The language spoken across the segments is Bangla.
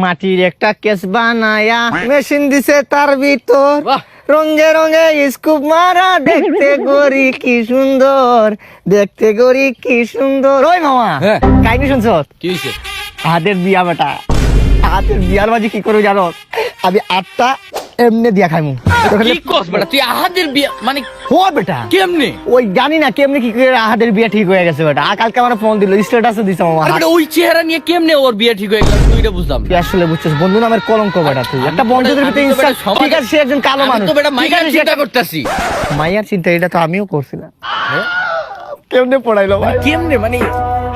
মাটির একটা কেস বানায়া মেশিন দিছে তার ভিতর রঙে রঙে স্কুপ মারা দেখতে গরি কি সুন্দর দেখতে গরি কি সুন্দর। ওই মামা কাহিনী শুনছ কি হইছে? হাতের বিয়া বেটা, হাতের বিয়ার বাজি কি করে জানো? আমি 8টা এমনি দিয়া খাইমু। কি কস বেটা তুই আহাদের বিয়া মানে ও বেটা কেমনে? ওই জানি না কেমনি কি করে আহাদের বিয়া ঠিক হয়ে গেছে বেটা। কালকে আমার ফোন দিল, স্ট্যাটাসে দিছে মামা। আরে বেটা ওই চেহারা নিয়ে কেমনে ওর বিয়া ঠিক হয়ে গেল তুই এটা বুঝলাম না। তুই আসলে বুঝছিস বন্ধু নামের কলঙ্ক বেটা তুই। একটা বন্ধুদের ভিতরে আমি তো বেটা ইনস্টা ঠিক আছে, সে একজন কালো আমি মানুষ। তো বেটা ঠিক মাইয়ার আছে, চিন্তা করতেছি। মাইয়ার চিন্তা এটা তো আমিও করছিলাম। কেমনে পড়াইলো ভাই, কেমনে মানে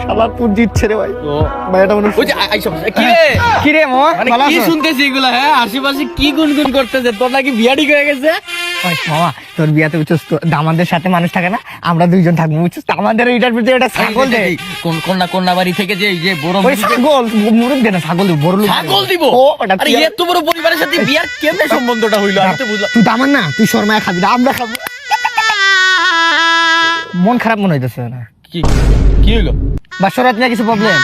শালার পুঁত দিচ্ছে রে ভাই। ও ভাইটা মনে ওই যে আইসা কি রে কি রে মামা মানে ভালো কি আছো? শুনতেছি এগুলা? হ্যাঁ আশেপাশে কি গুনগুন করতেছে? তোর নাকি বিয়া ঠিক হয়ে গেছে? ওই মামা তোর বিয়াতে বুঝছিস তো দামাদের সাথে মানুষ থাকে না, আমরা দুইজন থাকবো বুঝছিস তো। আমাদের এটার ভিতরে একটা ছাগল দেয়, কোন কন্যা বাড়ি থেকে যে এই যে বড় ওই ছাগল মুরুদ দে না, ছাগল দিব, বড় লোক ছাগল দিব। ও ওটা আরে এত বড় পরিবারের সাথে বিয়ার কেমনে সম্বন্ধটা হইলো আমি তো বুঝলাম। তুই দামান না, তুই শর্মায় খাবি না, আমরা খাবো। মন খারাপ মনে হইতেছে না? কি কি হইলো? বাসরাত নিয়ে কিছু প্রবলেম?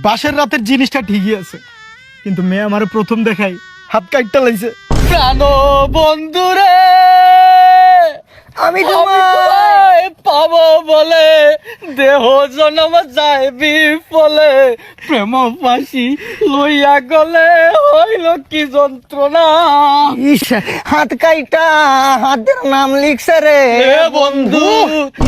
বাসের রাতের জিনিসটা ঠিকই আছে, কিন্তু মেয়ে আমার প্রথম দেখাই হাত কাটটা লাইছে। প্রাণ বন্ধুরে আমি তোমায় পাবো বলে দেহ জনম যায় বিফলে প্রেম ফাঁসি লইয়া গলে হইল কি যন্ত্রণা। ইস, হাত কাইটা হাতের নাম লিখছে রে এ বন্ধু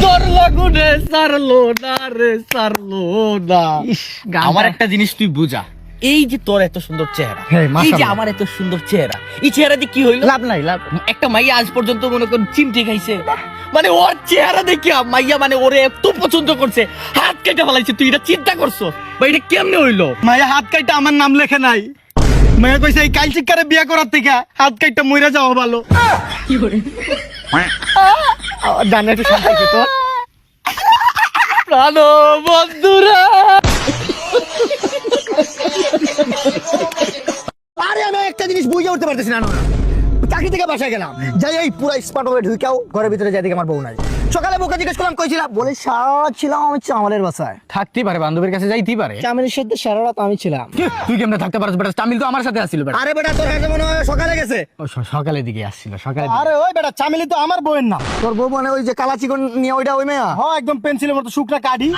তোর লাগুনে সারলো না রে সারলো না। ইস, গানটা- আমার একটা জিনিস তুই বুঝা, এই যে তোর এত সুন্দর চেহারা, হ্যাঁ, এই যে মাশাআল্লাহ। আমার এত সুন্দর চেহারা, এই চেহারা দিয়ে কি হইলো? লাভ নাই লাভ। একটা মাইয়া আজ পর্যন্ত মনে কর চিমটে খাইছে, মানে ওর চেহারা দেখিয়া মাইয়া মানে ওরে এত পছন্দ করছে, হাত কেটে ফেলাইছে। তুই এটা চিন্তা করছো বা এটা কেমনে হইলো? মায়া হাত কাটটা আমার নাম লেখে নাই। মায়া কইছে এই কাল চিকারে বিয়া করার থেকে হাত কাটটা মইরা যাওয়া ভালো। জানে একটু শান্তি তো। প্রাণ বন্ধুরা আরে আমি একটা জিনিস বুঝে উঠতে পারতেছি না। চাকরি থেকে বাসায় গেলাম, যাই এই পুরো স্মার্ট হয়ে ঢুকেও ঘরের ভিতরে যাই দেখি আমার বউ নাই। সকালে বউকে জিজ্ঞেস করলাম কইছিলাম, বলে সারা রাত ছিলাম আমি চামেলের বাসায়। থাকতেই পারে, বান্ধবীর কাছে যাইতেই পারে। চামেলের সাথে সারা রাত আমি ছিলাম। তুই কেমনে থাকতে পারছ বেটা? চামিল তো আমার সাথে আসছিল বেটা। আরে বেটা তোর হাতে মনে হয় সকালে গেছে। ও সকালের দিকে আসছিল, সকালে। আরে ওই বেটা চামেলি তো আমার বউয়ের নাম। তোর বউ মানে ওই যে কালা চিকন নিয়ে ওইটা ওই মেয়া? হ্যাঁ একদম পেন্সিলের মতো শুকনা কাঠি।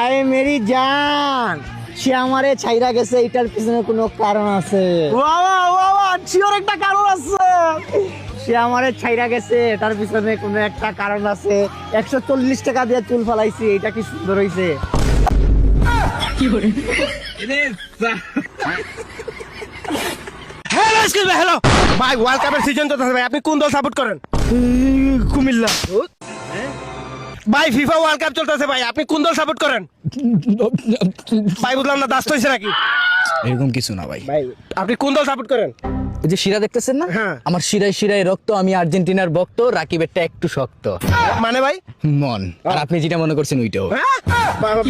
আরে মেরি জান, সে আমারে ছাইরা গেছে, এটার পিছনে কোনো কারণ আছে। বাবা বাবা চিওর একটা কারণ আছে। সে আমারে ছাইরা গেছে, এটার পিছনে কোনো একটা কারণ আছে। 140 টাকা দিয়ে চুল ফালাইছি, এটা কি সুন্দর হইছে? হ্যালো এক্সকিউজ মি, হ্যালো ভাই। ওয়ার্ল্ড কাপের সিজন তো ভাই, আপনি কোন দল সাপোর্ট করেন? কুমিল্লা। ভাই ফিফা ওয়ার্ল্ড কাপ চলতেছে ভাই, আপনি কোন দল সাপোর্ট করেন? ভাই বুঝলাম না, দাস হইছে নাকি? এরকম কিছু না ভাই। ভাই আপনি কোন দল সাপোর্ট করেন? এই যে শিরা দেখতেছেন না, হ্যাঁ। আমার শিরায় শিরায় রক্ত, আমি আর্জেন্টিনার ভক্ত, রাকিবেরটা একটু শক্ত মানে ভাই মন। আর আপনি যেটা মনে করছেন ওইটাও। হ্যাঁ?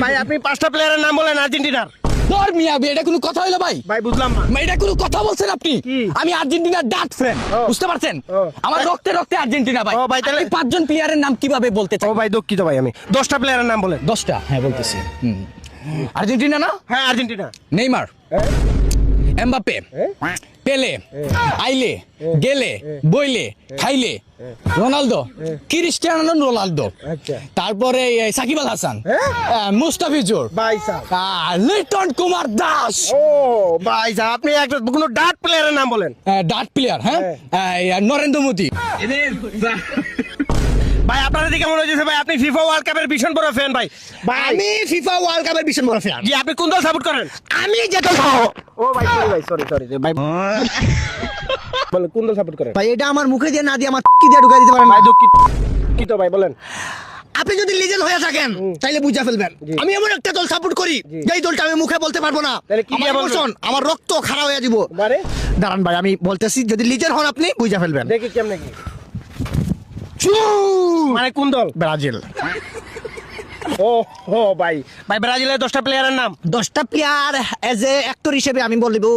ভাই আপনি 5টা প্লেয়ারের নাম বলেন আর্জেন্টিনার। ধর মিয়া, এটা কোনো কথা হইলো ভাই? ভাই বুঝলাম না। এটা কোনো কথা বলছেন আপনি? কি? আমি আর্জেন্টিনার ডাট ফ্রেন্ড, বুঝতে পারছেন? ও। আমার রক্তে রক্তে আর্জেন্টিনা ভাই। ও ভাই, তাহলে- আপনি 5জন প্লেয়ারের নাম কিভাবে বলতে ও চান? ভাই দুঃখিত ভাই, আমি 10টা প্লেয়ারের নাম বলেন। 10টা? হ্যাঁ বলতেছি। আর্জেন্টিনা না? হ্যাঁ আর্জেন্টিনা। নেইমার, এমবাপে, পেলে, আইলে, গেলে, বইলে, খাইলে, রোনালদো, ক্রিস্টিয়ানো রোনালদো, আচ্ছা। তারপরে সাকিব আল হাসান, মুস্তাফিজুর, ভাই সাহেব। লিটন কুমার দাস। ও ভাই সাহেব, আপনি একটা কোনো ডাট প্লেয়ারের নাম বলেন। ডাট প্লেয়ার, হ্যাঁ, নরেন্দ্র মোদী। ভাই আপনার দিকে মনে হচ্ছে ভাই আপনি ফিফা ওয়ার্ল্ড কাপের ভীষণ বড় ফ্যান ভাই। ভাই আমি ফিফা ওয়ার্ল্ড কাপের ভীষণ বড় ফ্যান। জি, আপনি কোন দল সাপোর্ট করেন? আমি যেটা ও ভাই সরি ভাই বলেন কোন দল সাপোর্ট করেন? ভাই এটা আমার মুখে দিয়ে না দিয়ে আমার কি দিয়ে ঢুকাই দিতে পারেন ভাই ভাই? দুঃখিত ভাই বলেন। আপনি যদি লিজেন্ড হয়ে থাকেন তাইলে বুঝা ফেলবেন। আমি এমন একটা দল সাপোর্ট করি যেই দলটা আমি মুখে বলতে পারবো না। তাহলে কি দিয়ে আমার বলবেন? emotion, আমার রক্ত খারাপ হয়ে যাব। মানে দাঁড়ান ভাই আমি বলতেছি, যদি লিজেন্ড হন আপনি বুঝা ফেলবেন। দেখি কেমনে কি চু! মানে কোন দল? ব্রাজিল। ও ও ভাই ব্রাজিলের 10টা প্লেয়ারের নাম। 10টা প্লেয়ার এজ এ অ্যাক্টর হিসেবে আমি বলবো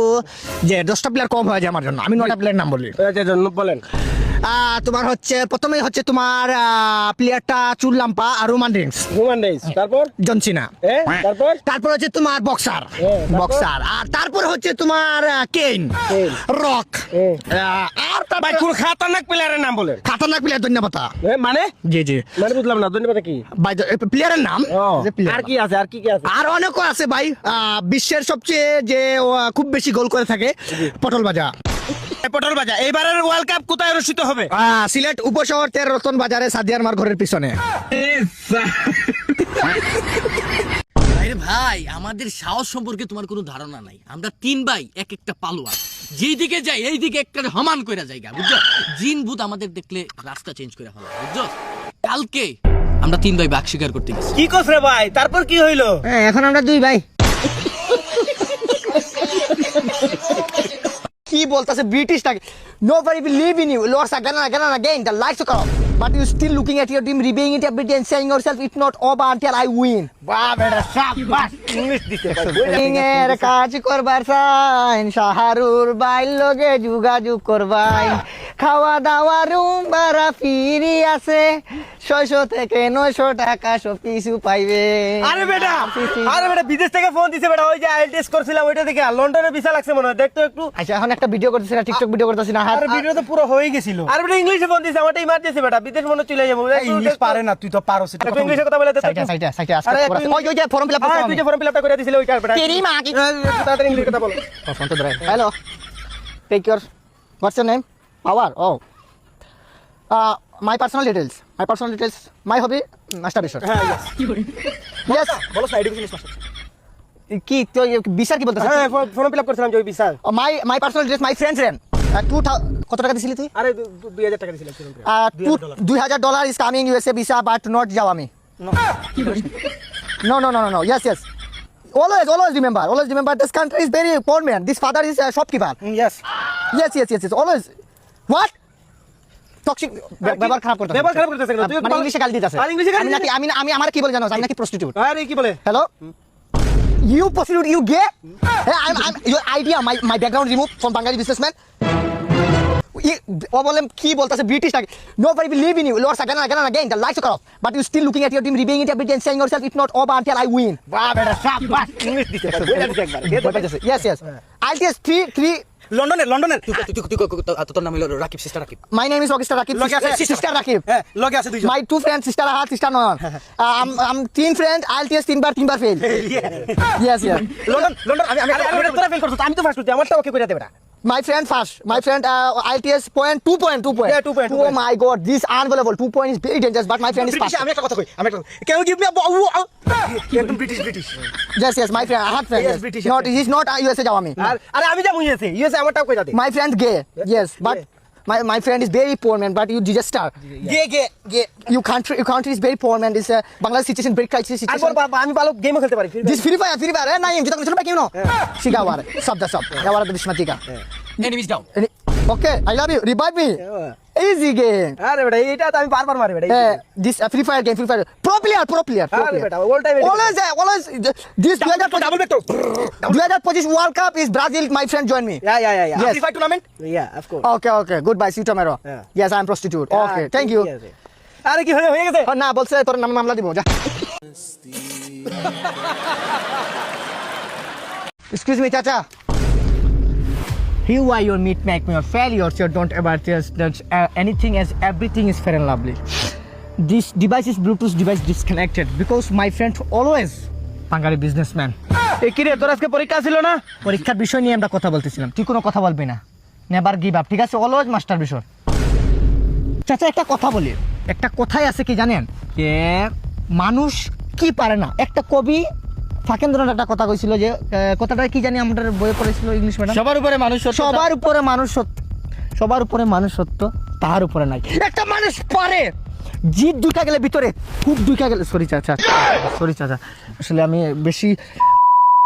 যে 10টা প্লেয়ার কম হয়ে যায় আমার জন্য, আমি 9টা প্লেয়ার নাম বলি। আচ্ছা বলেন। তোমার হচ্ছে প্রথমেই হচ্ছে তোমার প্লেয়ারটা চুল লাম্পা আর রোমান রিংস রোমান রেইস, তারপর জনসিনা। তারপর তারপর হচ্ছে তোমার বক্সার তারপর? বক্সার আর তারপর হচ্ছে তোমার কেইন কেইন। রক আর ভাই কোন খাতারনাক প্লেয়ারের নাম বলেন। খাতারনাক প্লেয়ার ধন্যবাদ। মানে জি জি মানে বুঝলাম না, ধন্যবাদ কি? ভাই প্লেয়ারের নাম যে player আর কি আছে, আর কি কি আছে? আর অনেকও আছে ভাই। বিশ্বের সবচেয়ে যে খুব বেশি গোল করে থাকে পটল ভাজা। পটল ভাজা। এবারের ওয়ার্ল্ড কাপ কোথায় অনুষ্ঠিত হবে? সিলেট উপশহর 13 রতন বাজারে সাদিয়ার মার ঘরের পিছনে। আরে ভাই আমাদের সাহস সম্পর্কে তোমার কোনো ধারণা নাই। আমরা 3 ভাই এক একটা পালোয়ান, যেই দিকে যাই এই দিকে একটা হমান কইরা জায়গা, বুঝছো? জিন ভূত আমাদের দেখলে রাস্তা চেঞ্জ করে ফেলে, বুঝছো? কালকে আমরা 3 ভাই বাঘ শিকার করতে গেছি। কি কস রে ভাই, তারপর কি হইলো? এখন আমরা 2 ভাই। কি বলতাছে ব্রিটিশটাকে? Nobody believe in you. Lords again and again. The lights are off. But you still looking at your team, repaying it every day and saying yourself, it's not over until I win. বাহ বেটা শাবাশ, ইংলিশ দিতে ভাই। এর কাজ করবার চাইন শাহরুর বাইল লগে যোগাযোগ করবাই। খাওয়া দাওয়া রুম ভাড়া ফ্রি আছে, 600 থেকে 900 টাকা সব কিছু পাইবে। আরে বেটা বিদেশ থেকে ফোন দিছে বেটা, ওই যে আইএলটিএস করছিলাম ওইটা দেখে লন্ডনে ভিসা লাগছে মনে হয়, দেখতো একটু। আচ্ছা এখন একটা ভিডিও করতেছি না, টিকটক ভিডিও করতেছি না। আর ভিডিও তো পুরো হয়ে গেছিল। আর বেটা ইংলিশে ফোন দিছে, আমারটা ইমার্জেন্সি বেটা, বিদেশ মনে চলে যাবো। ইংলিশ পারে না, তুই তো পারোস। একটু ইংলিশে কথা বলে দে তো। সাইটে আজকে আরে করা- ওই যে ফর্ম ফিল আপ তুই যে ফর্ম ফিল আপটা করে দিছিলে ওইটা বেটা। তেরি মা কি তাড়াতাড়ি ইংলিশে কথা বলো। ফোন তো ধরে। Hello, take your what's your name? Power. ও my personal details, my hobby masturbation. হ্যাঁ ইয়েস, বলো না, এডুকেশন মাস্টার। কি তো বিচার কি বলতেছিস? হ্যাঁ ফর্ম ফিল আপ করছিলাম যে ওই visa. My personal details, my friends rain. কত টাকা দিছিলি তুই? আরে 2000 টাকা দিছিলাম। $2,000 is coming USA visa but not Jawami. No. Yes. Always remember this country is very poor man. This father is a shopkeeper. Yes. Yes. Always. What? Toxic. ব্যবহার খারাপ করতে। ব্যবহার খারাপ করতেছে কেন? তুই মানে ইংলিশে গালি দিতেছে। আর ইংলিশে গালি আমি নাকি আমি আমার কি বলে জানো? আমি নাকি প্রস্টিটিউট। আরে কি বলে? Hello? You prostitute, you gay? Hey, I'm your idea, my background removed from Bengali businessman. ও বলেন কি বলতেছে ব্রিটিশটাকে? Nobody believe in you. Lords again and again. The lights are off. But you still looking at your team, repaying it every day and saying yourself, it's not over until I win. বাহ বেটা শাবাশ, ইংলিশ দিতে ভাই। বইটা দিতে একবার। Yes. I'll just three. লন্ডনের তোর নাম হলো Rakib, sister Rakib. My name is Augustus Rakib. Look, Sister Rakib. হ্যাঁ লগে আছে দুইজন। My 2 friends, sister Ahat, sister Noyan. I'm teen friend. I'll just 3 bar fail. Yes. London আমি আরে তোরা ফেল করছিস, আমি তো ফার্স্ট হচ্ছি, আমারটা ওকে করে দে বেটা। My friend first. My friend ITS point 2 point. Yeah, 2 point. Oh my God, this unbelievable 2 point is very dangerous. But my friend is British, fast. আমি একটা কথা কই, Can you give me a একদম British. Yes. My friend Ahat friend. Yes, British, Not yes. he's not USA Jawami. আরে আমি যাবো ইউএসএ আমারটাও কই দে। My friend gay. Yes, but my friend is very poor man. But you disaster. Gay Your country is very poor man. This Bangladesh situation, very crisis R situation. বল বাবা, আমি ভালো গেমও খেলতে পারি। This Free Fire, naim, kita bisa pakai no. Siga war, sab. Ya war ada bismatiga. Enemies down. Okay, I love you. Revive me. Easy game. আরে বেটা এইটা তো আমি বারবার মারি বেটা। This Free Fire game, Pro player. আরে বেটা all time Always. This double back তো 2025 World Cup is Brazil. My friend join me. Yeah. Yes. Free fire tournament. Yeah, of course. Okay. Goodbye. See you tomorrow. Yeah. Yes, I am prostitute. Okay, thank you. আরে কি হয়ে গেছে? না বলছে তোর নাম মামলা দিব যা। Excuse me, Chacha. You are your meat make me a failure. You don't ever just anything as everything is fair and lovely. This device is Bluetooth device disconnected because my friend always Bengali businessman. এই কি রে, তোর আজকে পরীক্ষা ছিল না? পরীক্ষার বিষয় নিয়ে আমরা কথা বলতেছিলাম, তুই কোনো কথা বলবি না। নেভার গিভ আপ, ঠিক আছে? অলওয়েজ মাস্টার বিষয়। চাচা একটা কথা বলি, একটা কথাই আছে কি জানেন, যে মানুষ কি পারে না। একটা কবি ফাঁকেন্দ্রনাথ একটা কথা কইছিল, যে কথাটা কি জানি আমাদের বইয়ে পড়েছিল ইংলিশ ম্যাডাম। সবার উপরে মানুষ সত্য। সবার উপরে মানুষ সত্য, তাহার উপরে নাই। একটা মানুষ পারে জিদ ঢুকা গেলে ভিতরে, খুব ঢুকা গেলে, সরি চাচা, আসলে আমি বেশি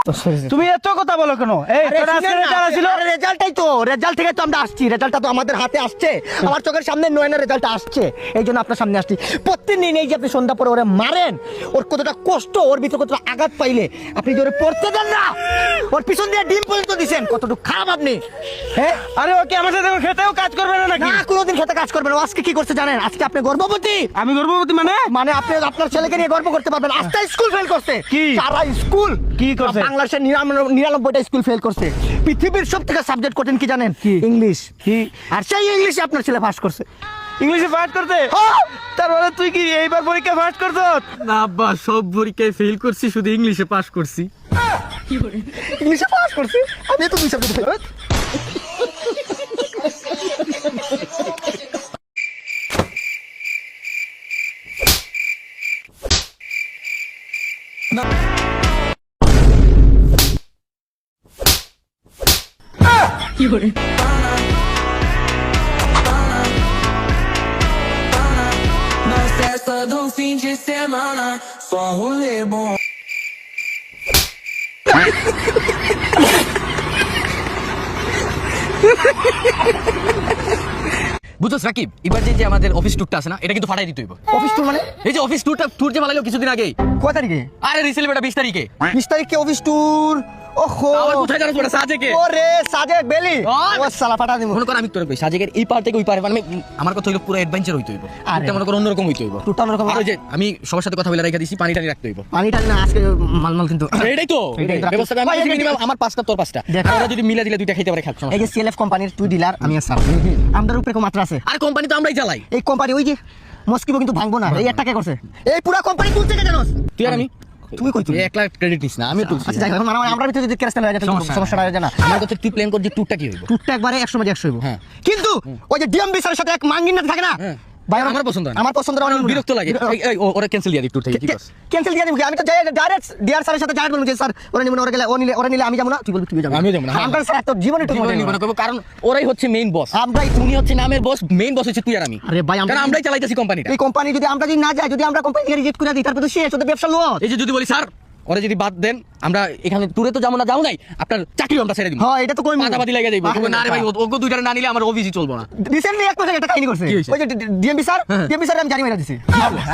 তুমি এত কথা বলো কেন? এই তোর আজকে রেজাল্ট ছিল। রেজাল্টটাই তো, রেজাল্ট থেকে তো আমরা আসছি, রেজাল্টটা তো আমাদের হাতে আসছে, আমার চোখের সামনে নয়নের রেজাল্টটা আসছে, এই জন্য আপনার সামনে আসছি। প্রতিদিন এই যে আপনি সন্ধ্যা পরে ওরে মারেন, ওর কতটা কষ্ট, ওর ভিতরে কতটা আঘাত পাইলে আপনি যে ওরে পড়তে দেন না, ওর পিছন দিয়ে ডিম পর্যন্ত দিছেন, কতটুকু খারাপ আপনি। হ্যাঁ, আরে ওকে আমার সাথে খেতেও কাজ করবে না নাকি? না কোনোদিন খেতে কাজ করবেন। আজকে কি করছে জানেন? আজকে আপনি গর্ভবতী, আমি গর্ভবতী মানে? মানে আপনি আপনার ছেলেকে নিয়ে গর্ব করতে পারবেন। আজকে স্কুল ফেল করছে। কি? সারা স্কুল কি করছে? বাংলাদেশের 99টা স্কুল ফেল করছে। পৃথিবীর সব থেকে সাবজেক্ট কঠিন কি জানেন? কি? ইংলিশ। কি? আর সেই ইংলিশে আপনার ছেলে পাস করছে। ইংলিশে পাস করতে? তার মানে তুই কি এইবার পরীক্ষা পাস করছ? না আব্বা, সব পরীক্ষায় ফেল করছি, শুধু ইংলিশে পাস করছি। ইংলিশে পাস করছে, আমি তো 2 subject fail. Na festa do fim de semana, só rolê bom. বুঝছস রাকিব, এবার যে আমাদের অফিস ট্যুরটা আছে না, এটা কিন্তু ফাটাই দিতে হইব। অফিস ট্যুর মানে? এই যে অফিস ট্যুর যে বানাইলো কিছুদিন আগেই। কয় তারিখে? আরে রিসেল বেটা 20 তারিখে। 20 তারিখে অফিস ট্যুর। ওহো, আবার কোথায় জানো তোরা? সাজেকে। ওরে সাজেক বেলি, ওই! ও সালা ফাটা দিমু। মনে কর আমি তোর কই সাজেকের এই পার থেকে ওই পারে, মানে আমার কথা হইলো পুরো অ্যাডভেঞ্চার হইতে হইব। আরে এটা মনে কর অন্যরকম হইতে হইব। ট্যুরটা অন্যরকম। আর ওই যে আমি সবার সাথে কথা বলে রাখা দিছি, পানি টানি রাখতে হইব। পানিটা না আজকে মালমাল কিন্তু এটাই তো এটাই তো। ব্যবস্থা আমি ভাই, যদি এটা- minimum আমার 5টা তোর 5টা, দেখো। ওরা যদি মিলা দিলে 2টা খেতে পারে খাক। এই যে সিএলএফ কোম্পানির তুই ডিলার, আমি স্যার, আমাদের উপরে কোন মাত্রা আছে? আর কোম্পানি তো আমরাই চালাই। এই কোম্পানি ওই যে মস্কিবো কিন্তু ভাঙবো না, এই একটা কে করছে? এই পুরো কোম্পানি তুই থেকে জানোস? তুই আর আমি তুমি কই তুই? 1 লাখ ক্রেডিট নিস না, আমি তুলছি। আচ্ছা যাই হোক, এখন আমরা ভিতরে যদি কেরাস্তা হয়ে যায় সমস্যা হয়ে যায় না। আমার কথা তুই প্ল্যান কর যে ট্যুরটা কি হইব। টুকটা একবারে 100 মাঝে 100 হইব। হ্যাঁ। কিন্তু ওই যে ডিএমবি স্যারের সাথে এক মাঙ্গিন না থাকে না হ্যাঁ। ভাই, আমার পছন্দ না। আমার পছন্দ না, আমার বিরক্ত লাগে। এই ওরা ক্যান্সেল দিয়ে দিক ট্যুর থেকে, কি করছ? ক্যান্সেল দিয়ে দিব। আমি তো যাই ডাইরেক্ট ডিআর স্যারের সাথে ডাইরেক্ট বলবো যে স্যার ওরা নিব না, ওরা গেলে ওরা নিলে আমি যাবো না, তুই বলবি তুই যাবি। আমিও যাবো না। আমরা স্যার তো জীবনে তো জীবনে নিব না করবো, কারণ ওরাই হচ্ছে মেইন বস। আমরাই উনি হচ্ছে নামের বস, মেইন বস হচ্ছে তুই আর আমি। আরে ভাই, আমরা- কারণ আমরাই চালাইতেছি কোম্পানিটা। এই কোম্পানি যদি আমরা যদি না যাই, যদি আমরা কোম্পানি থেকে রিজেক্ট করে দিই, তারপর তো শেষ, ওদের ব্যবসা লস। এই যে যদি বলি স্যার ওরা যদি বাদ দেন, আমরা এখানে ট্যুরে তো যাবো না, যাও নাই, আপনার চাকরি আমরা ছেড়ে দিব। হ্যাঁ, এটা তো কই পাতাপাতি লাগিয়ে দেবো। না রে ভাই, ওকে 2টা না নিলে আমার অফিসই চলবো না। রিসেন্টলি এক মাসে একটা কাহিনী করছে। কি হয়েছে? ওই যে ডিএমবি স্যার আমি জানি মেরে দিছি।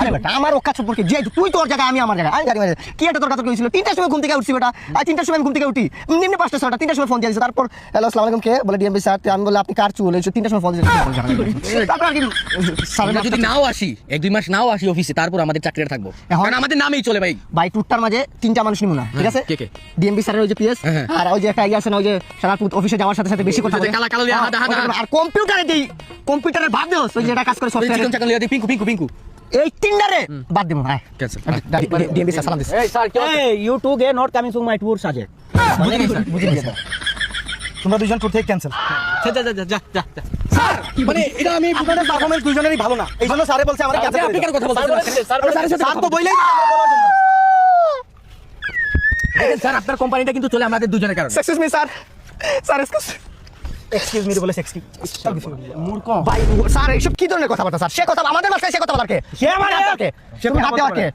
আরে বেটা, আমার রক্ষা সম্পর্কে যে তুই তোর জায়গায়, আমি আমার জায়গায়, আমি জানি মেরে কি একটা তোর কথা কইছিল। 3টার সময় ঘুম থেকে উঠছি বেটা, আর 3টার সময় আমি ঘুম থেকে উঠি, নিম্নে 5টা 6টা, 3টার সময় ফোন দিয়েছে। তারপর হ্যালো আসসালামু আলাইকুম, কে বলে? DMB sir. আমি বলে আপনি কার চুল? এই 3টার সময় ফোন দিয়েছে। তারপর আর কি আমরা যদি নাও আসি, 1-2 মাস নাও আসি অফিসে, তারপর আমাদের চাকরিটা থাকবো, এখন- কারণ আমাদের নামেই চলে ভাই। ভাই টুরটার মাঝে 3টা মানুষ নিব না, ঠিক আছে? কে কে? ডিএমবি স্যারের ওই যে পিএস, হ্যাঁ। আর ওই যে একটা ইয়ে আছে না, ওই যে সারা অফিসে যাওয়ার সাথে সাথে বেশি কথা ওই যে বলে। কালা কালো লিয়া, হাঁটা, হাঁটা। আর কম্পিউটারে দেই, কম্পিউটারের বাদ দেও, ওই যে এটা কাজ করে ওই সফটওয়্যারে। চিকন চাকন লিয়া দিয়ে পিঙ্কু এই 3টারে বাদ দেবো। হ্যাঁ, Cancel. ডিএমবি স্যার সালাম দিছে। এই স্যার কি Hey, you two get not coming to my tour, Sajid. বুঝিনি স্যার। তোমরা দুজন tour থেকে cancel. যা স্যার, মানে এটা আমি আপনাদের পারফরম্যান্স দুজনেরই ভালো না। এই জন্য স্যারে বলছে আমাকে cancel আপনি করে কেন কথা বলছেন? স্যার তো বললেই দেখেন স্যার, আপনার কোম্পানিটা কিন্তু চলে আমাদের দুজনের কারণে। Excuse me sir, sir excuse me বলে এক্সকিউজ মূর্খ ভাই স্যার, এইসব কি ধরনের কথাবার্তা স্যার? সে কথা আমাদের মাঝখানে সে কথা বলার কে? সে আমার কে? তুমি হাত দেওয়ার কে?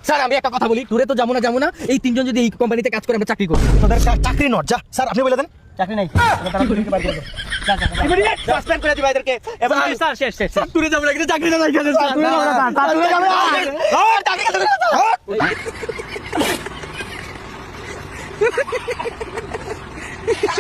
স্যার আমি একটা কথা বলি, ট্যুরে তো যাবো না, এই 3জন যদি এই কোম্পানিতে কাজ করে আমরা চাকরি করব। তোদের চাকরি নট যা স্যার আপনি বলে দেন চাকরি নাই সাসপেন্ড করে দিবা এদেরকে এবং স্যার শেষ ট্যুরে যাবো না, কিন্তু চাকরিটা নাই কেন স্যার? তুমি যাবে না, স্যার, তুমি যাবে না। টাকা